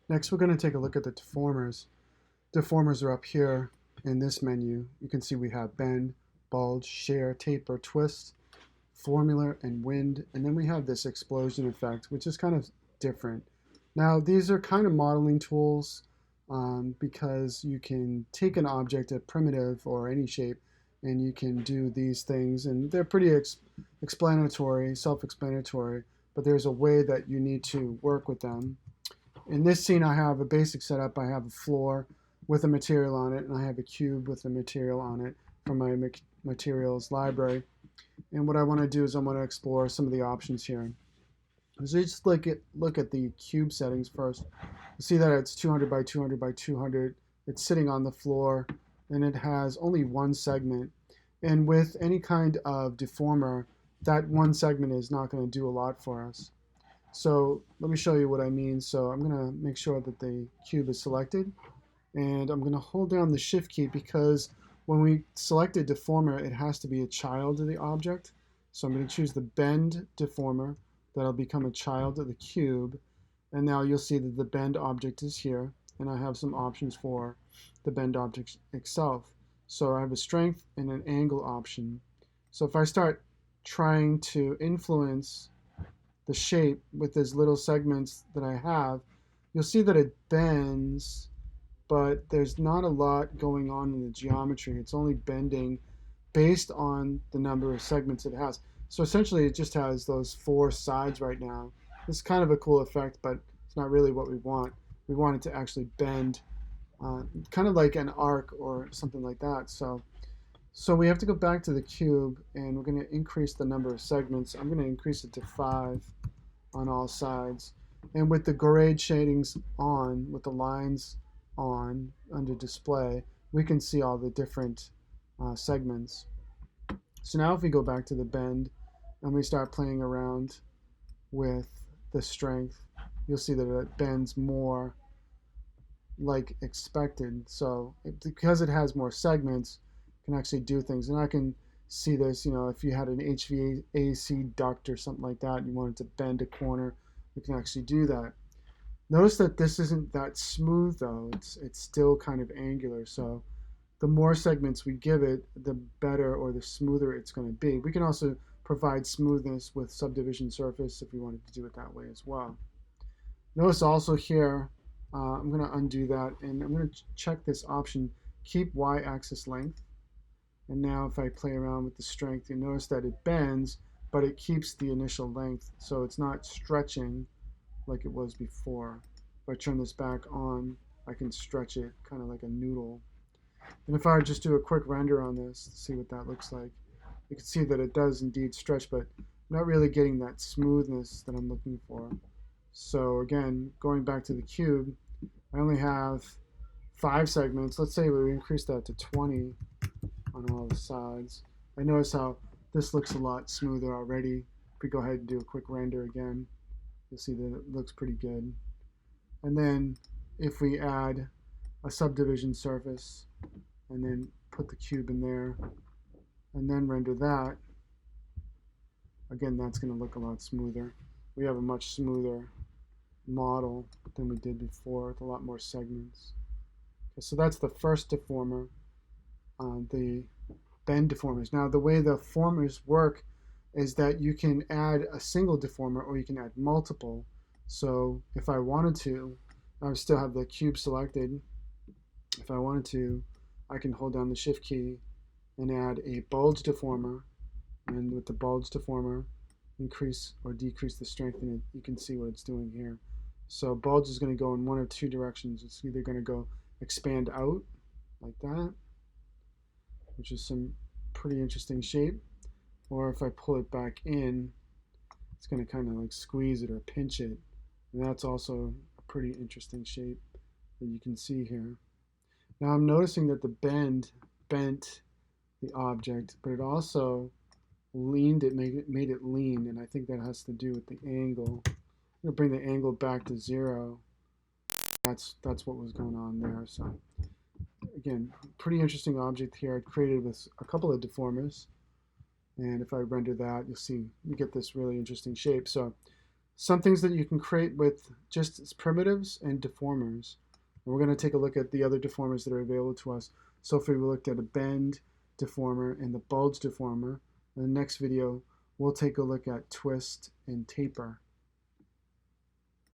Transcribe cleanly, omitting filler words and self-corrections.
Next, we're going to take a look at the deformers. Deformers are up here in this menu. You can see we have bend, bulge, shear, taper, twist, formula, and wind. And then we have this explosion effect, which is kind of different. Now, these are kind of modeling tools because you can take an object, a primitive or any shape, and you can do these things. And they're pretty explanatory, self-explanatory, but there's a way that you need to work with them. In this scene, I have a basic setup. I have a floor with a material on it, and I have a cube with a material on it from my materials library. And what I want to do is I want to explore some of the options here. So just look at the cube settings first. You see that it's 200 by 200 by 200. It's sitting on the floor, and it has only one segment. And with any kind of deformer, that one segment is not going to do a lot for us. So let me show you what I mean. So I'm going to make sure that the cube is selected, and I'm going to hold down the shift key because when we select a deformer, it has to be a child of the object. So I'm going to choose the bend deformer. That'll become a child of the cube. And now you'll see that the bend object is here, and I have some options for the bend object itself. So I have a strength and an angle option. So if I start trying to influence the shape with these little segments that I have, you'll see that it bends, but there's not a lot going on in the geometry. It's only bending based on the number of segments it has. So essentially it just has those four sides right now. This is kind of a cool effect, but it's not really what we want. We want it to actually bend, kind of like an arc or something like that. So we have to go back to the cube, and we're going to increase the number of segments. I'm going to increase it to 5 on all sides. And with the grade shadings on, with the lines on under display, we can see all the different segments. So now if we go back to the bend and we start playing around with the strength, you'll see that it bends more like expected. So because it has more segments, can actually do things. And I can see this, if you had an HVAC duct or something like that, and you wanted to bend a corner, you can actually do that. Notice that this isn't that smooth though. It's still kind of angular. So the more segments we give it, the better or the smoother it's going to be. We can also provide smoothness with Subdivision Surface if we wanted to do it that way as well. Notice also here, I'm going to undo that, and I'm going to check this option, keep y-axis length. And now if I play around with the strength, you notice that it bends, but it keeps the initial length, so it's not stretching like it was before. If I turn this back on, I can stretch it kind of like a noodle. And if I just do a quick render on this to see what that looks like, you can see that it does indeed stretch, but I'm not really getting that smoothness that I'm looking for. So again, going back to the cube, I only have 5 segments. Let's say we increase that to 20 on all the sides. I notice how this looks a lot smoother already. If we go ahead and do a quick render again, you'll see that it looks pretty good. And then if we add a subdivision surface and then put the cube in there and then render that, again, that's going to look a lot smoother. We have a much smoother model than we did before with a lot more segments. Okay, so that's the first deformer, the bend deformers. Now the way the deformers work is that you can add a single deformer or you can add multiple. So if I wanted to, I would still have the cube selected. If I wanted to, I can hold down the shift key and add a bulge deformer, and with the bulge deformer, increase or decrease the strength in it. You can see what it's doing here. So bulge is going to go in one of two directions. It's either going to go expand out like that, which is some pretty interesting shape, or if I pull it back in, it's going to kind of like squeeze it or pinch it, and that's also a pretty interesting shape that you can see here. Now I'm noticing that the bend bent the object, but it also leaned it, made it lean, and I think that has to do with the angle. I'm going to bring the angle back to 0. That's what was going on there. So again, pretty interesting object here. I created with a couple of deformers, and if I render that, you'll see you get this really interesting shape. So some things that you can create with just its primitives and deformers. And we're going to take a look at the other deformers that are available to us. So far we looked at a bend deformer and the bulge deformer. In the next video, we'll take a look at twist and taper.